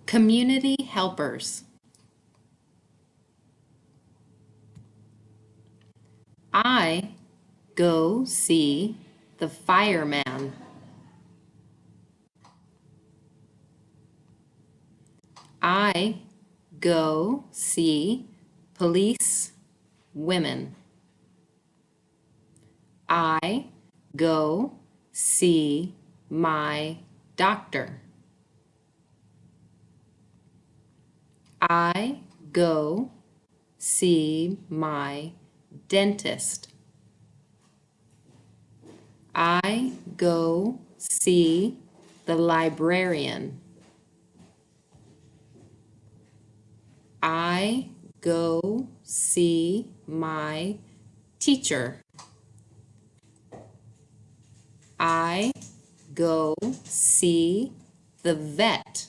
Community helpers. I go see the fireman. I go see police women. I go see my doctor. I go see my dentist. I go see the librarian. I go see my teacher. I go see the vet.